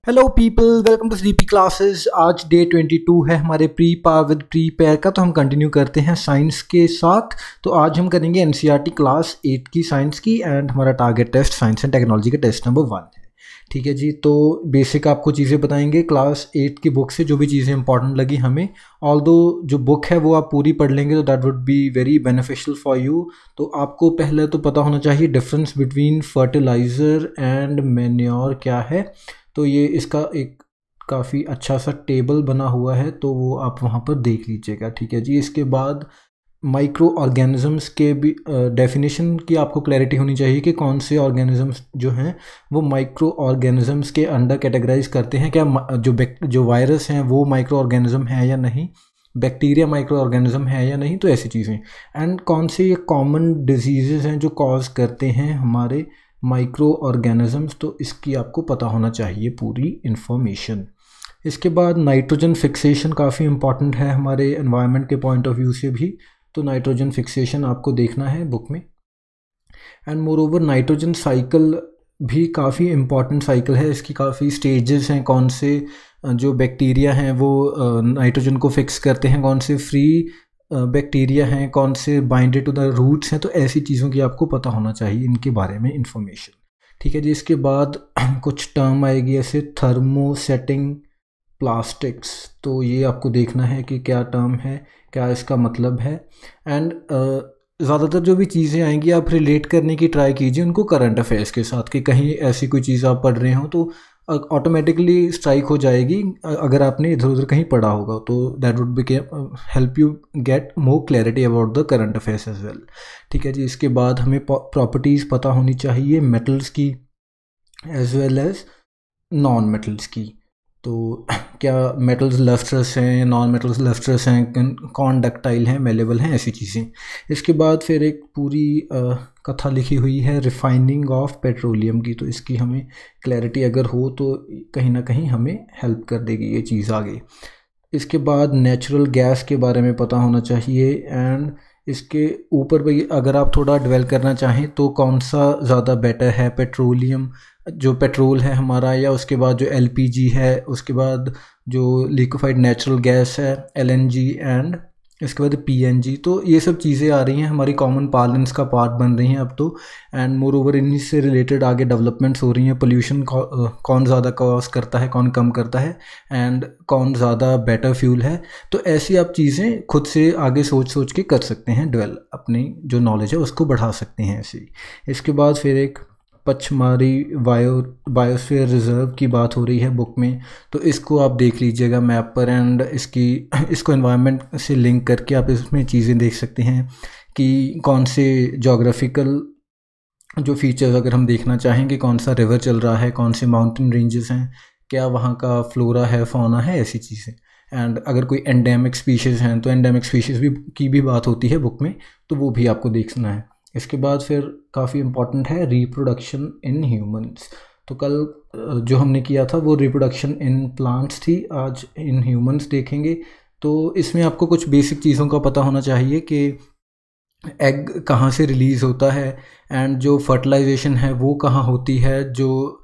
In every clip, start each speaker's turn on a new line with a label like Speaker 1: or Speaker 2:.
Speaker 1: Hello people, welcome to sleepy classes. आज day 22 है हमारे pre par with pre pare का। तो हम कंटिन्यू करते हैं साइंस के साथ। तो आज हम करेंगे एनसीईआरटी क्लास 8 की साइंस की, एंड हमारा target test science and technology का टेस्ट नंबर 1 है। ठीक है जी। तो बेसिक आपको चीज़ें बताएंगे क्लास 8 की बुक से, जो भी चीज़ें इंपॉर्टेंट लगी हमें। ऑल्दो जो बुक है वो आप पूरी पढ़ लेंगे तो that would be very beneficial for you. तो आपको पहले तो पता होना चाहिए difference between fertiliser and manure क्या है। तो ये इसका एक काफ़ी अच्छा सा टेबल बना हुआ है, तो वो आप वहाँ पर देख लीजिएगा। ठीक है जी। इसके बाद माइक्रो ऑर्गेनिजम्स के भी डेफिनेशन की आपको क्लैरिटी होनी चाहिए कि कौन से ऑर्गेनिजम्स जो हैं वो माइक्रो ऑर्गेनिजम्स के अंडर कैटेगराइज करते हैं। क्या जो वायरस हैं वो माइक्रो ऑर्गेनिज्म है या नहीं, बैक्टीरिया माइक्रो ऑर्गेनिज्म है या नहीं, तो ऐसी चीज़ें। एंड कौन से ये कॉमन डिजीज़ हैं जो कॉज करते हैं हमारे माइक्रो ऑर्गेनिजम्स, तो इसकी आपको पता होना चाहिए पूरी इन्फॉर्मेशन। इसके बाद नाइट्रोजन फिक्सेशन काफ़ी इंपॉर्टेंट है हमारे एनवायरनमेंट के पॉइंट ऑफ व्यू से भी। तो नाइट्रोजन फिक्सेशन आपको देखना है बुक में। And more over nitrogen cycle भी काफ़ी इम्पॉर्टेंट साइकिल है। इसकी काफ़ी स्टेजेस हैं, कौन से जो बैक्टीरिया हैं वो नाइट्रोजन को फिक्स करते हैं, कौन से फ्री बैक्टीरिया हैं, कौन से बाइंडेड टू द रूट्स हैं। तो ऐसी चीज़ों की आपको पता होना चाहिए इनके बारे में इंफॉर्मेशन। ठीक है जी। इसके बाद कुछ टर्म आएगी ऐसे थर्मोसेटिंग प्लास्टिक्स। तो ये आपको देखना है कि क्या टर्म है, क्या इसका मतलब है। एंड ज़्यादातर जो भी चीज़ें आएंगी आप रिलेट करने की ट्राई कीजिए उनको करंट अफेयर्स के साथ, कि कहीं ऐसी कोई चीज़ आप पढ़ रहे हो तो ऑटोमेटिकली स्ट्राइक हो जाएगी अगर आपने इधर उधर कहीं पढ़ा होगा। तो that would be help you get more clarity about the current affairs as well. ठीक है जी। इसके बाद हमें प्रॉपर्टीज़ पता होनी चाहिए मेटल्स की as well as non metals की। तो क्या मेटल्स लस्ट्रस हैं या नॉन मेटल्स लस्ट्रस हैं, कौन डक्टाइल हैं, मेलेबल हैं, ऐसी चीज़ें। इसके बाद फिर एक पूरी कथा लिखी हुई है रिफाइनिंग ऑफ पेट्रोलियम की। तो इसकी हमें क्लैरिटी अगर हो तो कहीं ना कहीं हमें हेल्प कर देगी ये चीज़ आगे। इसके बाद नेचुरल गैस के बारे में पता होना चाहिए। एंड इसके ऊपर भी अगर आप थोड़ा डिवेल करना चाहें तो कौन सा ज़्यादा बेटर है, पेट्रोलियम जो पेट्रोल है हमारा, या उसके बाद जो एलपीजी है, उसके बाद जो लिक्विफाइड नेचुरल गैस है एलएनजी, एंड इसके बाद पीएनजी। तो ये सब चीज़ें आ रही हैं हमारी कॉमन पार्लेंस का पार्ट बन रही हैं अब तो। एंड मोर ओवर इन्हीं से रिलेटेड आगे डेवलपमेंट्स हो रही हैं। पोल्यूशन कौन ज़्यादा कॉज करता है, कौन कम करता है, एंड कौन ज़्यादा बेटर फ्यूल है। तो ऐसी आप चीज़ें खुद से आगे सोच सोच के कर सकते हैं, डेवलप अपनी जो नॉलेज है उसको बढ़ा सकते हैं ऐसे ही। इसके बाद फिर एक पचमारी बायोस्फीयर रिजर्व की बात हो रही है बुक में। तो इसको आप देख लीजिएगा मैप पर, एंड इसको एनवायरनमेंट से लिंक करके आप इसमें चीज़ें देख सकते हैं कि कौन से जोग्राफिकल जो फीचर्स अगर हम देखना चाहेंगे, कौन सा रिवर चल रहा है, कौन से माउंटेन रेंजेस हैं, क्या वहाँ का फ्लोरा है, फौना है, ऐसी चीज़ें। एंड अगर कोई एंडेमिक स्पीशीज़ हैं तो एंडेमिक स्पीशीज़ की भी बात होती है बुक में, तो वो भी आपको देखना है। इसके बाद फिर काफ़ी इम्पॉर्टेंट है रिप्रोडक्शन इन ह्यूमंस। तो कल जो हमने किया था वो रिप्रोडक्शन इन प्लांट्स थी, आज इन ह्यूमंस देखेंगे। तो इसमें आपको कुछ बेसिक चीज़ों का पता होना चाहिए कि एग कहाँ से रिलीज़ होता है, एंड जो फर्टिलाइजेशन है वो कहाँ होती है, जो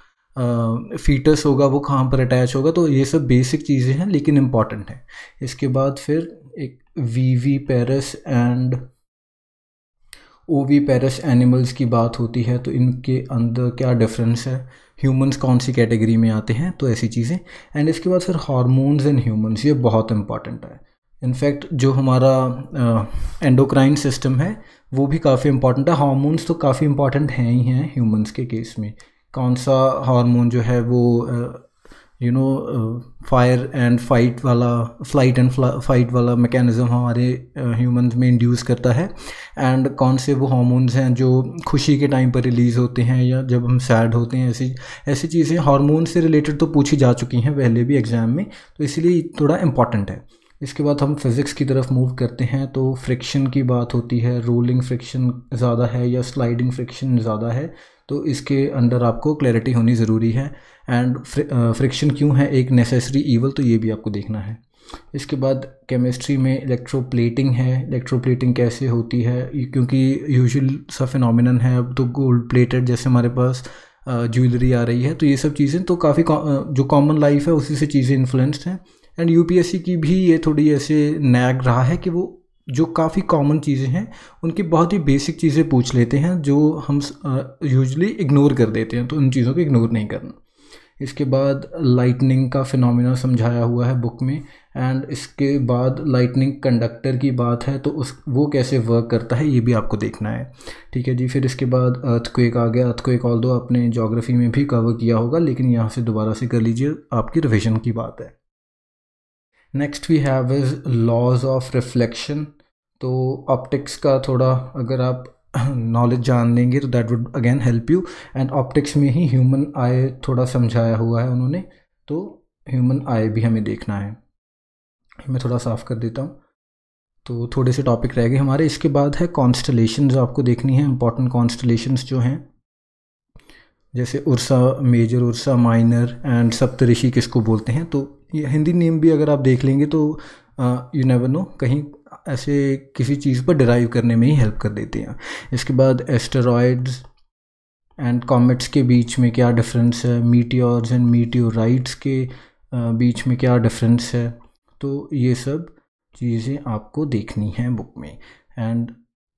Speaker 1: फीटस होगा वो कहाँ पर अटैच होगा। तो ये सब बेसिक चीज़ें हैं लेकिन इम्पॉर्टेंट है। इसके बाद फिर एक वीवी पेरस एंड ओवी पेरस एनिमल्स की बात होती है, तो इनके अंदर क्या डिफरेंस है, ह्यूमंस कौन सी कैटेगरी में आते हैं, तो ऐसी चीज़ें। एंड इसके बाद फिर हार्मोन्स इन ह्यूमंस, ये बहुत इंपॉर्टेंट है। इनफैक्ट जो हमारा एंडोक्राइन सिस्टम है वो भी काफ़ी इंपॉर्टेंट है। हार्मोन्स तो काफ़ी इंपॉर्टेंट हैं ही हैं ह्यूमंस के केस में। कौन सा हार्मोन जो है वो फायर एंड फाइट वाला, फ्लाइट एंड फाइट वाला मैकेनिज़्म हमारे ह्यूमंस में इंड्यूस करता है। एंड कौन से वो हार्मोन्स हैं जो खुशी के टाइम पर रिलीज़ होते हैं या जब हम सैड होते हैं, ऐसी चीज़ें हार्मोन से रिलेटेड तो पूछी जा चुकी हैं पहले भी एग्ज़ाम में, तो इसलिए थोड़ा इम्पॉर्टेंट है। इसके बाद हम फिज़िक्स की तरफ मूव करते हैं। तो फ्रिक्शन की बात होती है, रोलिंग फ्रिक्शन ज़्यादा है या स्लाइडिंग फ्रिक्शन ज़्यादा है, तो इसके अंडर आपको क्लैरिटी होनी ज़रूरी है। एंड फ्रिक्शन क्यों है एक नेसेसरी ईवल, तो ये भी आपको देखना है। इसके बाद केमिस्ट्री में इलेक्ट्रोप्लेटिंग है। इलेक्ट्रोप्लेटिंग कैसे होती है, क्योंकि यूजुअल सा फिनोमिनन है। अब तो गोल्ड प्लेटेड जैसे हमारे पास ज्वेलरी आ रही है, तो ये सब चीज़ें तो काफ़ी जो कॉमन लाइफ है उसी से चीज़ें इन्फ्लुएंस्ड हैं। एंड यूपीएससी की भी ये थोड़ी ऐसे नैग रहा है कि वो जो काफ़ी कॉमन चीज़ें हैं उनकी बहुत ही बेसिक चीज़ें पूछ लेते हैं जो हम यूजुअली इग्नोर कर देते हैं, तो उन चीज़ों को इग्नोर नहीं करना। इसके बाद लाइटनिंग का फिनोमिना समझाया हुआ है बुक में, एंड इसके बाद लाइटनिंग कंडक्टर की बात है तो वो कैसे वर्क करता है ये भी आपको देखना है। ठीक है जी। फिर इसके बाद अर्थक्वेक आ गया। अर्थक्वेक ऑल दो आपने ज्योग्राफी में भी कवर किया होगा, लेकिन यहाँ से दोबारा से कर लीजिए, आपकी रिविजन की बात है। Next we have is laws of reflection. तो ऑप्टिक्स का थोड़ा अगर आप नॉलेज जान लेंगे तो that would again help you. And optics में ही ह्यूमन आई थोड़ा समझाया हुआ है उन्होंने, तो ह्यूमन आई भी हमें देखना है। मैं थोड़ा साफ़ कर देता हूँ। तो थोड़े से टॉपिक रह गए हमारे। इसके बाद है कॉन्स्टलेशंस आपको देखनी है, इंपॉर्टेंट कॉन्स्टलेशंस जो हैं, जैसे Ursa Major, Ursa Minor and Saptarishi किसको बोलते हैं। तो ये हिंदी नेम भी अगर आप देख लेंगे तो यू नेवर नो, कहीं ऐसे किसी चीज़ पर डिराइव करने में ही हेल्प कर देते हैं। इसके बाद एस्टेरॉयड्स एंड कॉमेट्स के बीच में क्या डिफरेंस है, मीटियोर्स एंड मीटियोराइट्स के बीच में क्या डिफरेंस है, तो ये सब चीज़ें आपको देखनी हैं बुक में। एंड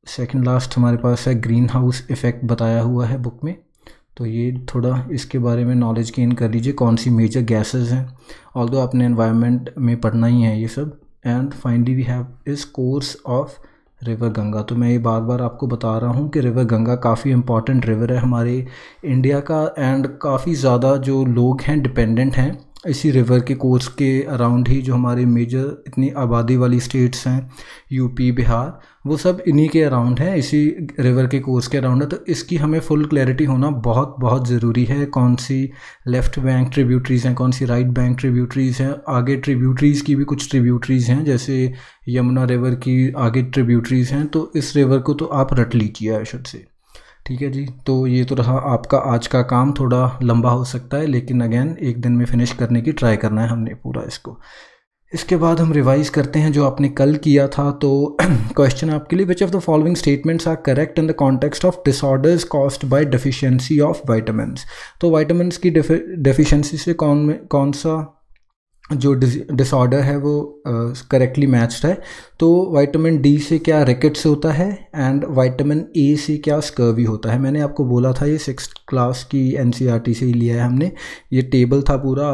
Speaker 1: सेकंड लास्ट हमारे पास है ग्रीन हाउस इफ़ेक्ट बताया हुआ है बुक में, तो ये थोड़ा इसके बारे में नॉलेज गेन कर लीजिए, कौन सी मेजर गैसेस हैं, ऑल्दो आपने एनवायरनमेंट में पढ़ना ही है ये सब। एंड फाइनली वी हैव इस कोर्स ऑफ रिवर गंगा। तो मैं ये बार बार आपको बता रहा हूँ कि रिवर गंगा काफ़ी इंपॉर्टेंट रिवर है हमारे इंडिया का, एंड काफ़ी ज़्यादा जो लोग हैं डिपेंडेंट हैं इसी रिवर के कोर्स के अराउंड ही। जो हमारे मेजर इतनी आबादी वाली स्टेट्स हैं, यूपी, बिहार, वो सब इन्हीं के अराउंड हैं, इसी रिवर के कोर्स के अराउंड है। तो इसकी हमें फुल क्लैरिटी होना बहुत बहुत ज़रूरी है, कौन सी लेफ़्ट बैंक ट्रिब्यूटरीज़ हैं, कौन सी राइट बैंक ट्रिब्यूटरीज़ हैं। आगे ट्रिब्यूटरीज़ की भी कुछ ट्रिब्यूटरीज़ हैं, जैसे यमुना रिवर की आगे ट्रिब्यूटरीज़ हैं, तो इस रिवर को तो आप रट लीजिए आशुद से। ठीक है जी। तो ये तो रहा आपका आज का काम, थोड़ा लंबा हो सकता है लेकिन अगेन एक दिन में फिनिश करने की ट्राई करना है हमने पूरा इसको। इसके बाद हम रिवाइज करते हैं जो आपने कल किया था। तो क्वेश्चन आपके लिए, which of the following statements are correct in the context of disorders caused by deficiency of vitamins. तो विटामिन्स की डेफिशिएंसी से कौन सा जो डिसऑर्डर है वो करेक्टली मैच्ड है। तो विटामिन डी से क्या रिकेट्स होता है, एंड विटामिन ए से क्या स्कर्वी होता है। मैंने आपको बोला था ये 6th क्लास की एनसीईआरटी से ही लिया है हमने, ये टेबल था पूरा।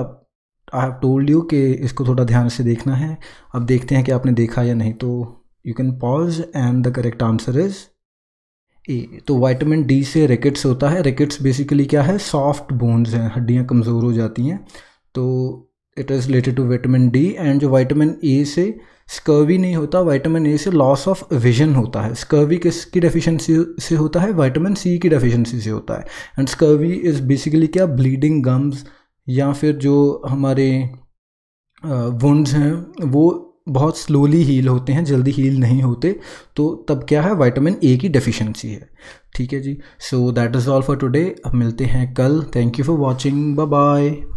Speaker 1: आई हैव टोल्ड यू कि इसको थोड़ा ध्यान से देखना है। अब देखते हैं कि आपने देखा या नहीं, तो you can pause and the correct answer is a. तो विटामिन डी से रिकेट्स होता है। रिकेट्स बेसिकली क्या है, सॉफ्ट बोन्स हैं, हड्डियाँ कमज़ोर हो जाती हैं, तो it is related to vitamin D. And जो विटामिन ए से स्कर्वी नहीं होता, विटामिन ए से लॉस ऑफ विजन होता है। स्कर्वी किसकी डेफिशिएंसी से होता है, विटामिन सी की डेफिशिएंसी से होता है। एंड स्कर्वी इज़ बेसिकली क्या, ब्लीडिंग गम्स, या फिर जो हमारे वुंड्स हैं वो बहुत स्लोली हील होते हैं, जल्दी हील नहीं होते, तो तब क्या है, विटामिन ए की डेफिशिएंसी है। ठीक है जी। So that is all for today. अब मिलते हैं कल। Thank you for watching, bye bye.